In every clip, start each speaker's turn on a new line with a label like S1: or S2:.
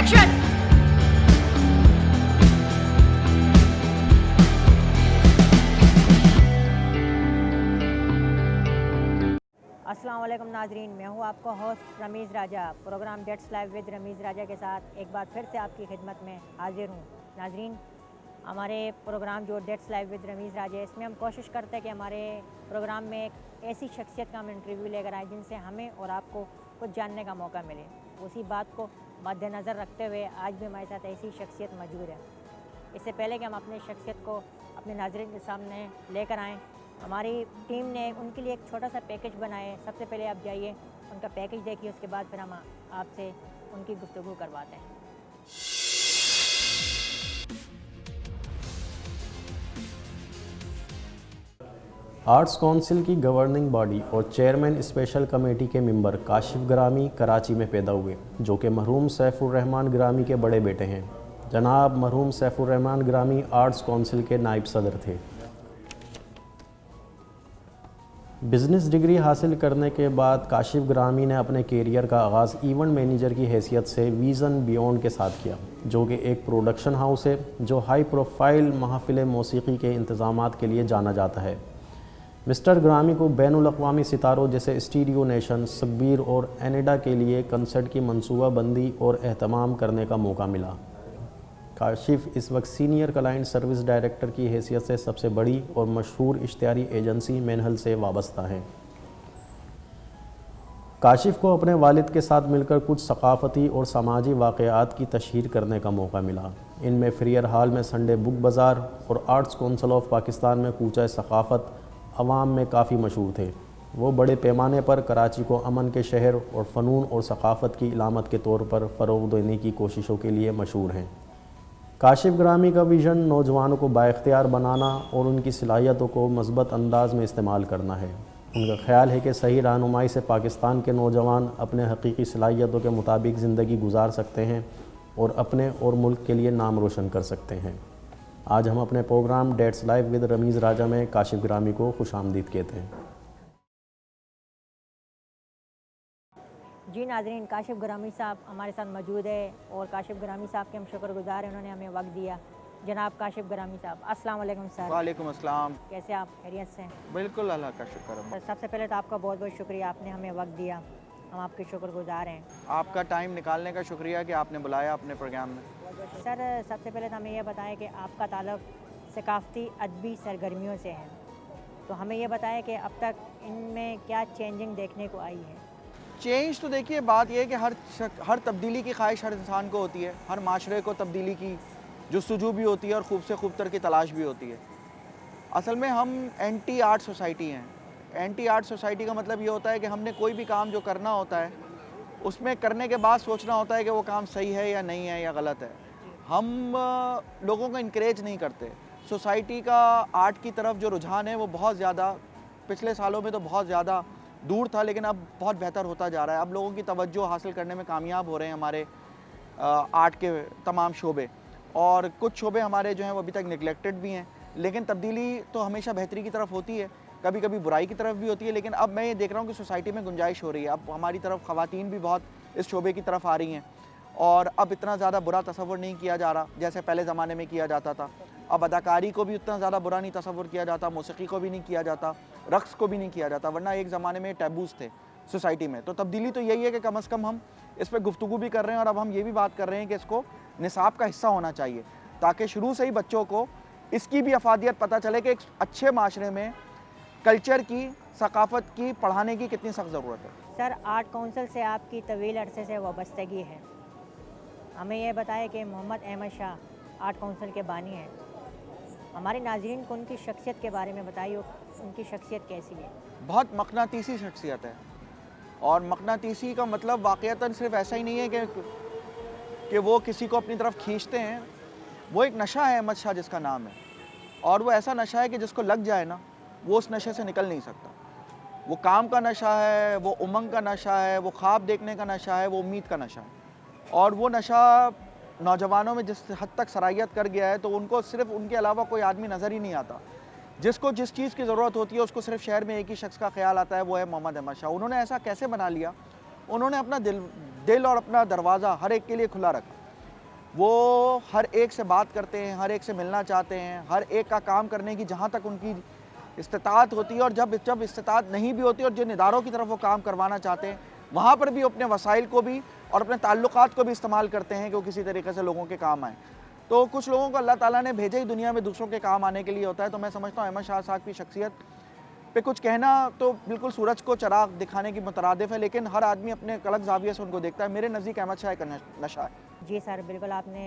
S1: Action. अस्सलाम वालेकुम नाजरीन, मैं हूँ आपका host Rameez Raja. Programme dates live with Rameez Raja के साथ एक बार फिर से आपकी खिदमत में हाजिर हूँ। नाजरीन, हमारे प्रोग्राम जो डेट्स लाइव विद रमीज़ राजा है, इसमें हम कोशिश करते हैं कि हमारे प्रोग्राम में एक ऐसी शख्सियत का हम इंटरव्यू लेकर आएँ जिनसे हमें और आपको कुछ जानने का मौका मिले। उसी बात को मद्देनज़र रखते हुए आज भी हमारे साथ ऐसी शख्सियत मौजूद है। इससे पहले कि हम अपनी शख्सियत को अपने नाज़रीन के सामने लेकर आएँ, हमारी टीम ने उनके लिए एक छोटा सा पैकेज बनाया है। सबसे पहले आप जाइए, उनका पैकेज देखिए, उसके बाद फिर हम आपसे उनकी गुफ्तगू करवाते हैं।
S2: आर्ट्स काउंसिल की गवर्निंग बॉडी और चेयरमैन स्पेशल कमेटी के मेंबर काशिफ ग्रामी कराची में पैदा हुए, जो कि मरहूम सैफुर रहमान ग्रामी के बड़े बेटे हैं। जनाब मरहूम सैफुर रहमान ग्रामी आर्ट्स काउंसिल के नायब सदर थे। बिज़नेस डिग्री हासिल करने के बाद काशिफ ग्रामी ने अपने कैरियर का आगाज़ इवेंट मैनेजर की हैसियत से विज़न बियॉन्ड के साथ किया, जो कि एक प्रोडक्शन हाउस है जो हाई प्रोफाइल महफ़िल मौसीकी के इंतज़ामात के लिए जाना जाता है। मिस्टर ग्रामी को बैनुल अक़वामी सितारों जैसे स्टीरियो नेशन, सब्बीर और एनेडा के लिए कंसर्ट की मनसूबाबंदी और एहतमाम करने का मौका मिला। काशिफ इस वक्त सीनियर क्लाइंट सर्विस डायरेक्टर की हैसियत से सबसे बड़ी और मशहूर इश्तिहारी एजेंसी मैनहल से वाबस्ता हैं। काशिफ को अपने वालिद के साथ मिलकर कुछ सकाफ़ती और समाजी वाक़यात की तशहीर करने का मौका मिला। इनमें फ्रियर हॉल में संडे बुक बाज़ार और आर्ट्स काउंसिल ऑफ पाकिस्तान में कूचा सकाफ़त अवाम में काफ़ी मशहूर थे। वो बड़े पैमाने पर कराची को अमन के शहर और फ़नून और सकाफ़त की इलामत के तौर पर फ़रोग़ देने की कोशिशों के लिए मशहूर हैं। काशिफ ग्रामी का विज़न नौजवानों को बाइख्तियार बनाना और उनकी सलाहियतों को मज़बूत अंदाज़ में इस्तेमाल करना है। उनका ख्याल है कि सही रहनुमाई से पाकिस्तान के नौजवान अपने हकीकी सलाहियतों के मुताबिक ज़िंदगी गुजार सकते हैं और अपने और मुल्क के लिए नाम रोशन कर सकते हैं। आज हम अपने programme dates live with Rameez Raja में काशिफ ग्रामी को खुशामदीद कहते हैं।
S1: जी नाज़रीन, काशिफ ग्रामी साहब हमारे साथ मौजूद है और काशिफ ग्रामी साहब के हम शुक्रगुज़ार हैं, उन्होंने हमें वक्त दिया। जनाब काशिफ ग्रामी साहब, अस्सलाम वालेकुम सर।
S3: वालेकुम अस्सलाम।
S1: कैसे आप? खैरियत से?
S3: बिल्कुल, अल्लाह का शुक्र है।
S1: सबसे पहले तो आपका बहुत बहुत शुक्रिया, आपने हमें वक्त दिया, हम आपके शुक्रगुज़ार हैं।
S3: आपका टाइम निकालने का शुक्रिया कि आपने बुलाया अपने प्रोग्राम में।
S1: सर, सबसे पहले तो हमें यह बताएं कि आपका ताल्लुक़ सकाफ़ती अदबी सरगर्मियों से है, तो हमें यह बताएं कि अब तक इनमें क्या चेंजिंग देखने को आई है?
S3: चेंज तो देखिए, बात यह है कि हर तब्दीली की ख्वाहिश हर इंसान को होती है। हर माशरे को तब्दीली की जुस्तजू भी होती है और खूब से खूब तर की तलाश भी होती है। असल में हम एंटी आर्ट सोसाइटी हैं। एंटी आर्ट सोसाइटी का मतलब ये होता है कि हमने कोई भी काम जो करना होता है, उसमें करने के बाद सोचना होता है कि वो काम सही है या नहीं है या गलत है। हम लोगों को इनकरेज नहीं करते। सोसाइटी का आर्ट की तरफ जो रुझान है वो बहुत ज़्यादा, पिछले सालों में तो बहुत ज़्यादा दूर था, लेकिन अब बहुत बेहतर होता जा रहा है। अब लोगों की तवज्जो हासिल करने में कामयाब हो रहे हैं हमारे आर्ट के तमाम शोबे, और कुछ शोबे हमारे जो हैं वो अभी तक निगलेक्टेड भी हैं। लेकिन तब्दीली तो हमेशा बेहतरी की तरफ होती है, कभी कभी बुराई की तरफ भी होती है। लेकिन अब मैं ये देख रहा हूँ कि सोसाइटी में गुंजाइश हो रही है। अब हमारी तरफ ख़वातीन भी बहुत इस शोबे की तरफ आ रही हैं और अब इतना ज़्यादा बुरा तसव्वुर नहीं किया जा रहा जैसे पहले ज़माने में किया जाता था। अब अदाकारी को भी उतना ज़्यादा बुरा नहीं तसव्वुर किया जाता, मौसीकी को भी नहीं किया जाता, रक़्स को भी नहीं किया जाता, वरना एक ज़माने में टैबूज़ थे सोसाइटी में। तो तब्दीली तो यही है कि कम अज़ कम हम इस पर गुफ्तगू भी कर रहे हैं और अब हम ये भी बात कर रहे हैं कि इसको निसाब का हिस्सा होना चाहिए, ताकि शुरू से ही बच्चों को इसकी भी अफादियत पता चले कि एक अच्छे माशरे में कल्चर की, सकाफ़त की पढ़ाने की कितनी सख्त ज़रूरत है।
S1: सर, आर्ट काउंसिल से आपकी तवील अरसे से वाबस्तगी है, हमें यह बताएं कि मोहम्मद अहमद शाह आर्ट काउंसिल के बानी हैं। हमारे नाज़रीन को उनकी शख्सियत के बारे में बताइए, उनकी शख्सियत कैसी है?
S3: बहुत मक़नातीसी शख्सियत है, और मक़नातीसी का मतलब वाक़ईतन सिर्फ ऐसा ही नहीं है कि वो किसी को अपनी तरफ खींचते हैं। वो एक नशा है अहमद शाह जिसका नाम है, और वो ऐसा नशा है कि जिसको लग जाए ना, वो उस नशे से निकल नहीं सकता। वो काम का नशा है, वो उमंग का नशा है, वो ख्वाब देखने का नशा है, वो उम्मीद का नशा है। और वो नशा नौजवानों में जिस हद तक सराहियत कर गया है, तो उनको सिर्फ उनके अलावा कोई आदमी नज़र ही नहीं आता। जिसको जिस चीज़ की ज़रूरत होती है उसको सिर्फ शहर में एक ही शख्स का ख्याल आता है, वो है मोहम्मद अहमद शाह। उन्होंने ऐसा कैसे बना लिया? उन्होंने अपना दिल और अपना दरवाज़ा हर एक के लिए खुला रखा। वो हर एक से बात करते हैं, हर एक से मिलना चाहते हैं, हर एक का काम करने की जहाँ तक उनकी इस्तिताअत होती है, और जब इस्तिताअत नहीं भी होती और जिन इदारों की तरफ वो काम करवाना चाहते हैं वहाँ पर भी अपने वसाइल को भी और अपने ताल्लुकात को भी इस्तेमाल करते हैं कि वो किसी तरीके से लोगों के काम आए। तो कुछ लोगों को अल्लाह ताला ने भेजा ही दुनिया में दूसरों के काम आने के लिए होता है। तो मैं समझता हूँ अहमद शाह साहब की शख्सियत पे कुछ कहना तो बिल्कुल सूरज को चराग दिखाने की मुतरादिफ है, लेकिन हर आदमी अपने अलग ज़ाविये से उनको देखता है। मेरे नज़दीक अहमद शाह एक नशा है।
S1: जी सर, बिल्कुल आपने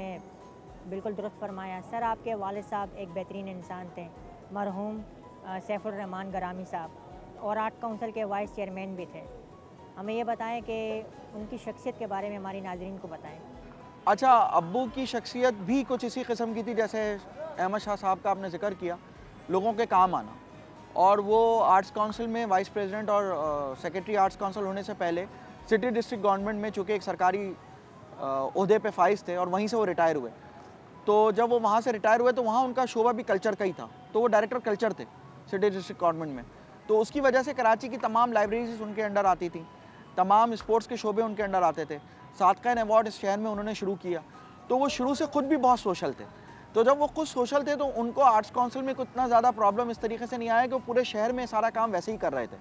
S1: बिल्कुल दुरुस्त फरमाया। सर, आपके वालिद साहब एक बेहतरीन इंसान थे, मरहूम सैफुर रहमान गरामी साहब, और आर्ट काउंसिल के वाइस चेयरमैन भी थे। हमें ये बताएं कि उनकी शख्सियत के बारे में हमारी नाज़रीन को बताएं।
S3: अच्छा, अब्बू की शख्सियत भी कुछ इसी किस्म की थी जैसे अहमद शाह साहब का आपने ज़िक्र किया, लोगों के काम आना। और वो आर्ट्स काउंसिल में वाइस प्रेसिडेंट और सेक्रेटरी आर्ट्स काउंसिल होने से पहले सिटी डिस्ट्रिक्ट गवर्नमेंट में चूँकि एक सरकारी ओहदे पे फाइज थे और वहीं से वो रिटायर हुए। तो जब वो वहाँ से रिटायर हुए तो वहाँ उनका शोबा भी कल्चर का ही था, तो वो डायरेक्टर कल्चर थे सिटी डिस्ट्रिक्ट गवर्नमेंट में। तो उसकी वजह से कराची की तमाम लाइब्रेरीज उनके अंडर आती थी, तमाम स्पोर्ट्स के शोबे उनके अंडर आते थे। सादकाइन अवार्ड इस शहर में उन्होंने शुरू किया, तो वो शुरू से ख़ुद भी बहुत सोशल थे। तो जब वो खुद सोशल थे तो उनको आर्ट्स काउंसिल में इतना ज़्यादा प्रॉब्लम इस तरीके से नहीं आया कि वो पूरे शहर में सारा काम वैसे ही कर रहे थे।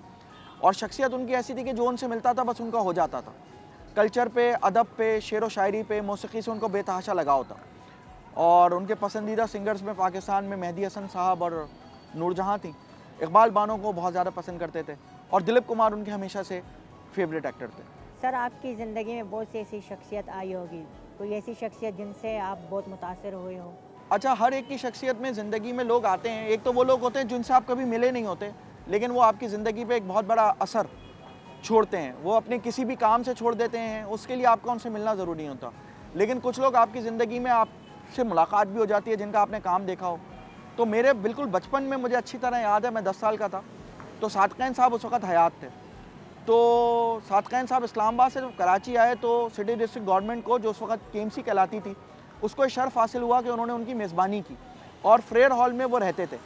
S3: और शख्सियत उनकी ऐसी थी कि जो उनसे मिलता था बस उनका हो जाता था। कल्चर पे, अदब पे, शेर व शायरी पे, मौसीकी से उनको बेतहाशा लगाव था। और उनके पसंदीदा सिंगर्स में पाकिस्तान में मेहदी हसन साहब और नूरजहाँ थी। इकबाल बानो को बहुत ज़्यादा पसंद करते थे और दिलीप कुमार उनके हमेशा से फेवरेट एक्टर थे।
S1: सर, आपकी ज़िंदगी में बहुत सी ऐसी शख्सियत आई होगी, कोई ऐसी शख्सियत जिनसे आप बहुत मुतासर हुए हो?
S3: अच्छा, हर एक की शख्सियत में ज़िंदगी में लोग आते हैं। एक तो वो लोग होते हैं जिनसे आप कभी मिले नहीं होते, लेकिन वो आपकी ज़िंदगी पे एक बहुत बड़ा असर छोड़ते हैं। वो अपने किसी भी काम से छोड़ देते हैं, उसके लिए आपका उनसे मिलना ज़रूरी नहीं होता। लेकिन कुछ लोग आपकी ज़िंदगी में आपसे मुलाकात भी हो जाती है जिनका आपने काम देखा हो। तो मेरे बिल्कुल बचपन में मुझे अच्छी तरह याद है, मैं 10 साल का था, तो सादकाइन साहब उस वक़्त हयात थे। तो सादकाइन साहब इस्लामाबाद से जब कराची आए तो सिटी डिस्ट्रिक्ट गवर्नमेंट को, जो उस वक़्त केएमसी कहलाती थी, उसको ये शर्फ़ हासिल हुआ कि उन्होंने उनकी मेज़बानी की और फ्रेयर हॉल में वो रहते थे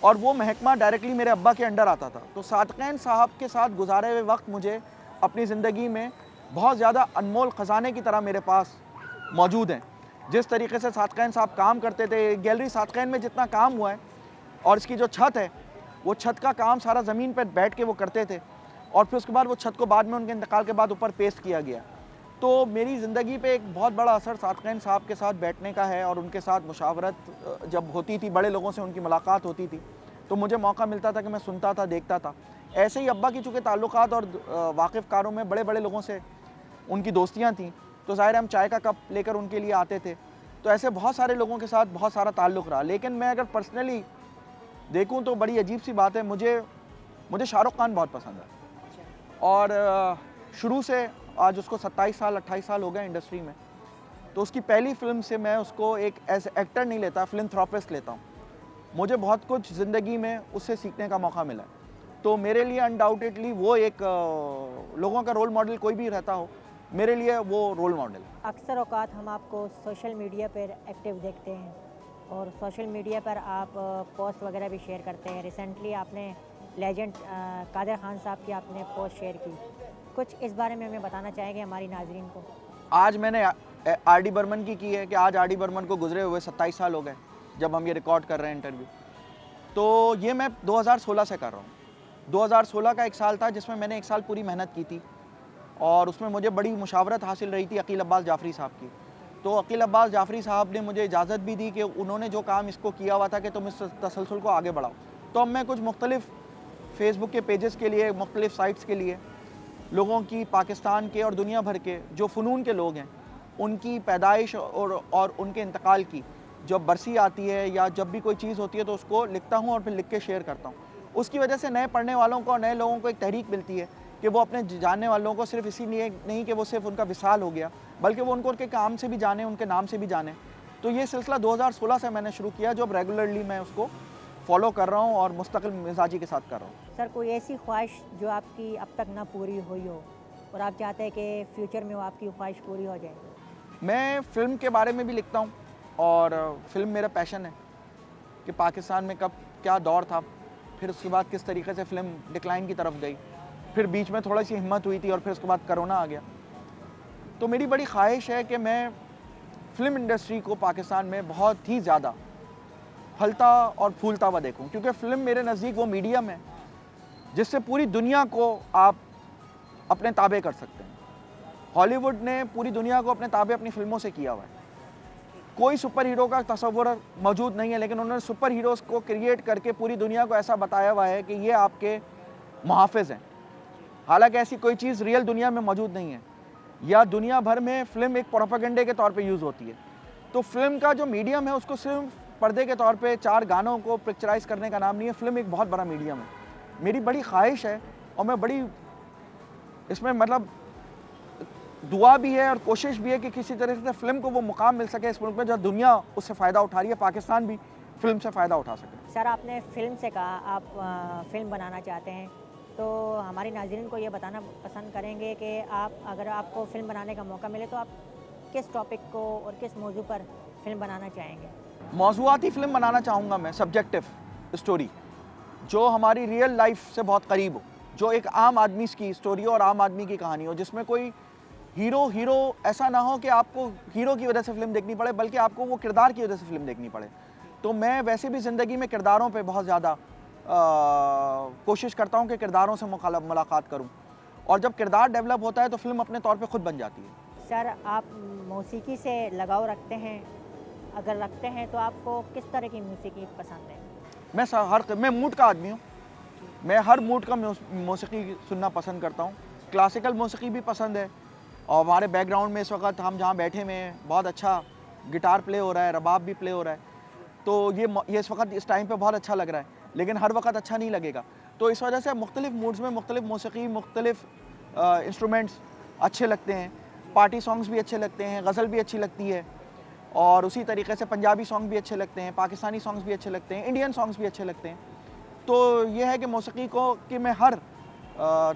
S3: और वो महकमा डायरेक्टली मेरे अब्बा के अंडर आता था। तो सादकाइन साहब के साथ गुजारे हुए वक्त मुझे अपनी ज़िंदगी में बहुत ज़्यादा अनमोल ख़जाने की तरह मेरे पास मौजूद हैं। जिस तरीके से सादकाइन साहब काम करते थे, गैलरी सादकाइन में जितना काम हुआ है और इसकी जो छत है, वो छत का काम सारा ज़मीन पर बैठ के वो करते थे और फिर उसके बाद वो छत को बाद में उनके इंतकाल के बाद ऊपर पेस्ट किया गया। तो मेरी ज़िंदगी पे एक बहुत बड़ा असर सादकाइन साहब के साथ बैठने का है और उनके साथ मुशावरत जब होती थी, बड़े लोगों से उनकी मुलाकात होती थी, तो मुझे मौका मिलता था कि मैं सुनता था, देखता था। ऐसे ही अब्बा की चूँकि ताल्लुकात और वाकिफ़कारों में बड़े बड़े लोगों से उनकी दोस्तियाँ थीं, तो ज़ाहिर है हम चाय का कप लेकर उनके लिए आते थे। तो ऐसे बहुत सारे लोगों के साथ बहुत सारा ताल्लुक़ रहा। लेकिन मैं अगर पर्सनली देखूँ तो बड़ी अजीब सी बात है, मुझे शाहरुख़ खान बहुत पसंद है और शुरू से आज उसको 27 साल 28 साल हो गए इंडस्ट्री में। तो उसकी पहली फ़िल्म से मैं उसको एक एज एक्टर नहीं लेता, फिलैंथ्रोपिस्ट लेता हूँ। मुझे बहुत कुछ ज़िंदगी में उससे सीखने का मौका मिला है। तो मेरे लिए अनडाउटेडली वो एक लोगों का रोल मॉडल कोई भी रहता हो, मेरे लिए वो रोल मॉडल है।
S1: अक्सर औक़ात हम आपको सोशल मीडिया पर एक्टिव देखते हैं और सोशल मीडिया पर आप पोस्ट वगैरह भी शेयर करते हैं। रिसेंटली आपने लेजेंड कादर ख़ान साहब की आपने पोस्ट शेयर की, कुछ इस बारे में हमें बताना चाहेंगे हमारी नाज़रीन को? आज
S3: मैंने आर.डी. बर्मन की है कि आज आर.डी. बर्मन को गुजरे हुए 27 साल हो गए जब हम ये रिकॉर्ड कर रहे हैं इंटरव्यू। तो ये मैं 2016 से कर रहा हूँ। 2016 का एक साल था जिसमें मैंने एक साल पूरी मेहनत की थी और उसमें मुझे बड़ी मुशावरत हासिल रही थी अकील अब्बास जाफ़री साहब की। तो अकील अब्बास जाफ़री साहब ने मुझे इजाज़त भी दी कि उन्होंने जो काम इसको किया हुआ था कि तुम इस तसलसल को आगे बढ़ाओ। तो अब मैं कुछ मुख्तलिफ़ फेसबुक के पेजेस के लिए, मुख्तलिफ़ साइट्स के लिए लोगों की, पाकिस्तान के और दुनिया भर के जो फ़नून के लोग हैं, उनकी पैदाइश और उनके इंतकाल की जब बरसी आती है या जब भी कोई चीज़ होती है तो उसको लिखता हूँ और फिर लिख के शेयर करता हूँ। उसकी वजह से नए पढ़ने वालों को और नए लोगों को एक तहरीक मिलती है कि वो अपने जानने वालों को सिर्फ इसीलिए नहीं कि वो सिर्फ उनका विसाल हो गया, बल्कि वो उनको उनके काम से भी जाने, उनके नाम से भी जाने। तो ये सिलसिला 2016 से मैंने शुरू किया, जो अब रेगुलरली मैं उसको फॉलो कर रहा हूँ और मुस्तकिल मिजाजी के साथ कर रहा हूँ।
S1: सर, कोई ऐसी ख्वाहिश जो आपकी अब तक ना पूरी हुई हो और आप चाहते हैं कि फ्यूचर में वो आपकी ख्वाहिश पूरी हो जाए?
S3: मैं फ़िल्म के बारे में भी लिखता हूँ और फ़िल्म मेरा पैशन है कि पाकिस्तान में कब क्या दौर था, फिर उसके बाद किस तरीके से फ़िल्म डिक्लाइन की तरफ गई, फिर बीच में थोड़ी सी हिम्मत हुई थी और फिर उसके बाद कोरोना आ गया। तो मेरी बड़ी ख्वाहिश है कि मैं फ़िल्म इंडस्ट्री को पाकिस्तान में बहुत ही ज़्यादा फलता और फूलता हुआ देखूं, क्योंकि फ़िल्म मेरे नज़दीक वो मीडियम है जिससे पूरी दुनिया को आप अपने ताबे कर सकते हैं। हॉलीवुड ने पूरी दुनिया को अपने ताबे अपनी फ़िल्मों से किया हुआ है। कोई सुपर हीरो का तस्वुर मौजूद नहीं है, लेकिन उन्होंने सुपर हीरोज़ को क्रिएट करके पूरी दुनिया को ऐसा बताया हुआ है कि ये आपके मुहाफ़िज़ हैं। हालांकि ऐसी कोई चीज़ रियल दुनिया में मौजूद नहीं है, या दुनिया भर में फ़िल्म एक प्रोपेगेंडे के तौर पे यूज़ होती है। तो फ़िल्म का जो मीडियम है उसको सिर्फ पर्दे के तौर पे 4 गानों को पिक्चराइज़ करने का नाम नहीं है। फ़िल्म एक बहुत बड़ा मीडियम है। मेरी बड़ी ख्वाहिश है और मैं बड़ी इसमें मतलब दुआ भी है और कोशिश भी है कि किसी तरह से फ़िल्म को वो मुकाम मिल सके इस मुल्क में जो दुनिया उससे फ़ायदा उठा रही है, पाकिस्तान भी फ़िल्म से फ़ायदा उठा सके।
S1: सर, आपने फ़िल्म से कहा आप फ़िल्म बनाना चाहते हैं, तो हमारी नाज़रीन को ये बताना पसंद करेंगे कि आप अगर आपको फ़िल्म बनाने का मौका मिले तो आप किस टॉपिक को और किस मौजू पर फ़िल्म बनाना चाहेंगे?
S3: मौज़ूआती फ़िल्म बनाना चाहूँगा मैं, सब्जेक्टिव स्टोरी जो हमारी रियल लाइफ से बहुत करीब हो, जो एक आम आदमी की स्टोरी हो और आम आदमी की कहानी हो, जिसमें कोई हीरो ऐसा ना हो कि आपको हीरो की वजह से फ़िल्म देखनी पड़े, बल्कि आपको वो किरदार की वजह से फ़िल्म देखनी पड़े। तो मैं वैसे भी ज़िंदगी में किरदारों पे बहुत ज़्यादा कोशिश करता हूँ कि किरदारों से मुलाकात करूँ, और जब किरदार डेवलप होता है तो फ़िल्म अपने तौर पे खुद बन जाती है।
S1: सर, आप मौसीकी से लगाव रखते हैं? अगर रखते हैं तो आपको किस तरह की मौसीकी पसंद है?
S3: मैं मूड का आदमी हूँ। मैं हर मूड का मौसीकी सुनना पसंद करता हूँ। क्लासिकल मौसीकी भी पसंद है, और हमारे बैकग्राउंड में इस वक्त हम जहाँ बैठे हुए हैं बहुत अच्छा गिटार प्ले हो रहा है, रबाब भी प्ले हो रहा है। तो ये इस वक्त इस टाइम पे बहुत अच्छा लग रहा है, लेकिन हर वक्त अच्छा नहीं लगेगा। तो इस वजह से मुख्तलिफ मूड्स में मुख्तलिफ मौसीकी, मुख्तलिफ इंस्ट्रूमेंट्स अच्छे लगते हैं। पार्टी सॉन्ग्स भी अच्छे लगते हैं, गज़ल भी अच्छी लगती है, और उसी तरीके से पंजाबी सॉन्ग भी अच्छे लगते हैं, पाकिस्तानी सॉन्ग्स भी अच्छे लगते हैं, इंडियन सॉन्ग्स भी अच्छे लगते हैं। तो ये है कि मौसीकी को कि मैं हर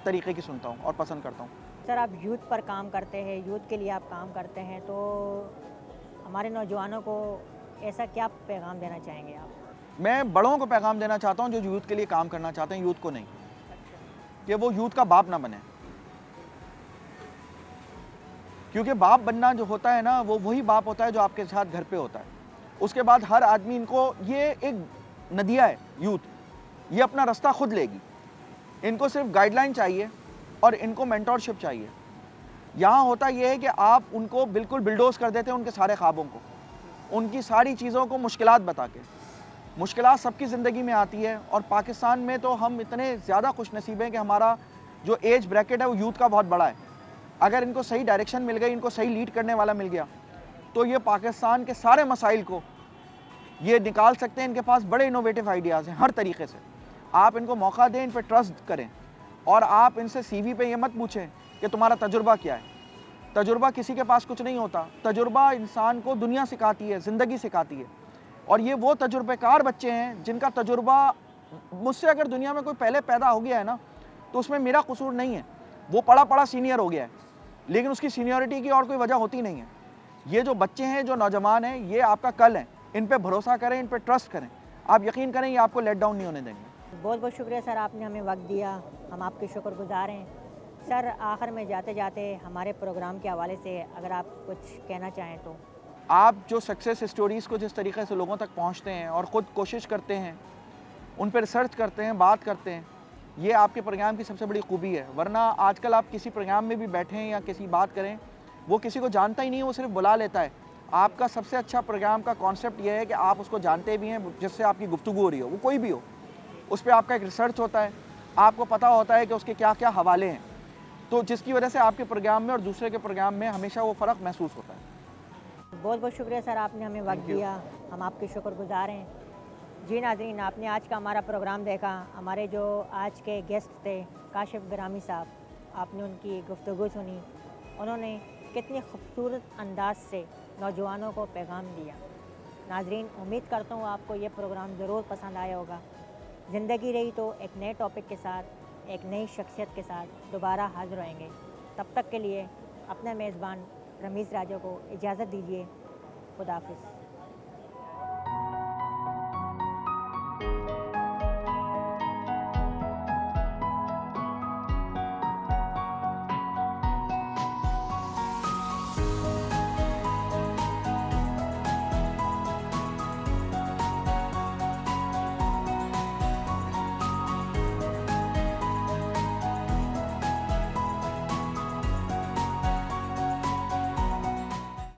S3: तरीके की सुनता हूँ और पसंद करता हूँ।
S1: सर, आप यूथ पर काम करते हैं, यूथ के लिए आप काम करते हैं, तो हमारे नौजवानों को ऐसा क्या पैगाम देना चाहेंगे आप?
S3: मैं बड़ों को पैगाम देना चाहता हूँ जो यूथ के लिए काम करना चाहते हैं, यूथ को नहीं, कि वो यूथ का बाप ना बने। क्योंकि बाप बनना जो होता है ना, वो वही बाप होता है जो आपके साथ घर पे होता है। उसके बाद हर आदमी इनको, ये एक नदिया है यूथ, ये अपना रास्ता खुद लेगी। इनको सिर्फ गाइडलाइन चाहिए और इनको मेंटरशिप चाहिए। यहाँ होता ये है कि आप उनको बिल्कुल बिल्डोज कर देते हैं, उनके सारे ख्वाबों को, उनकी सारी चीज़ों को मुश्किलात बता के। मुश्किलात सबकी ज़िंदगी में आती है, और पाकिस्तान में तो हम इतने ज़्यादा खुशनसीब हैं कि हमारा जो एज ब्रैकेट है वो यूथ का बहुत बड़ा है। अगर इनको सही डायरेक्शन मिल गई, इनको सही लीड करने वाला मिल गया, तो ये पाकिस्तान के सारे मसाइल को ये निकाल सकते हैं। इनके पास बड़े इनोवेटिव आइडियाज़ हैं हर तरीके से। आप इनको मौका दें, इन पर ट्रस्ट करें, और आप इनसे CV पे ये मत पूछें कि तुम्हारा तजुर्बा क्या है। तजुर्बा किसी के पास कुछ नहीं होता। तजुर्बा इंसान को दुनिया सिखाती है, ज़िंदगी सिखाती है, और ये वो तजुर्बेकार बच्चे हैं जिनका तजुर्बा, मुझसे अगर दुनिया में कोई पहले पैदा हो गया है ना, तो उसमें मेरा कसूर नहीं है। वो पड़ा सीनियर हो गया है, लेकिन उसकी सीनियरिटी की और कोई वजह होती नहीं है। ये जो बच्चे हैं, जो नौजवान हैं, ये आपका कल है। इन पे भरोसा करें, इन पे ट्रस्ट करें, आप यकीन करें ये आपको लेट डाउन नहीं होने देंगे।
S1: बहुत बहुत शुक्रिया सर, आपने हमें वक्त दिया, हम आपके शुक्रगुजार हैं। सर, आखिर में जाते जाते हमारे प्रोग्राम के हवाले से अगर आप कुछ कहना चाहें तो?
S3: आप जो सक्सेस स्टोरीज़ को जिस तरीके से लोगों तक पहुंचते हैं और ख़ुद कोशिश करते हैं, उन पर रिसर्च करते हैं, बात करते हैं, ये आपके प्रोग्राम की सबसे बड़ी खूबी है। वरना आजकल आप किसी प्रोग्राम में भी बैठें या किसी बात करें, वो किसी को जानता ही नहीं है, वो सिर्फ बुला लेता है। आपका सबसे अच्छा प्रोग्राम का कॉन्सेप्ट ये है कि आप उसको जानते भी हैं, जिससे आपकी गुफ्तगू हो रही हो, वो कोई भी हो, उस पर आपका एक रिसर्च होता है, आपको पता होता है कि उसके क्या क्या हवाले हैं, तो जिसकी वजह से आपके प्रोग्राम में और दूसरे के प्रोग्राम में हमेशा वो फ़र्क महसूस होता है।
S1: बहुत बहुत शुक्रिया सर, आपने हमें वक्त दिया, हम आपके शुक्रगुजार हैं। जी नाज़रीन, आपने आज का हमारा प्रोग्राम देखा। हमारे जो आज के गेस्ट थे काशिफ ग्रामी साहब, आपने उनकी गुफ्तगू सुनी, उन्होंने कितनी खूबसूरत अंदाज से नौजवानों को पैगाम दिया। नाज़रीन, उम्मीद करता हूँ आपको ये प्रोग्राम ज़रूर पसंद आया होगा। ज़िंदगी रही तो एक नए टॉपिक के साथ, एक नई शख्सियत के साथ दोबारा हाज़िर होएंगे। तब तक के लिए अपने मेज़बान रमीज़ राजा को इजाज़त दीजिए। खुदा हाफ़िज़।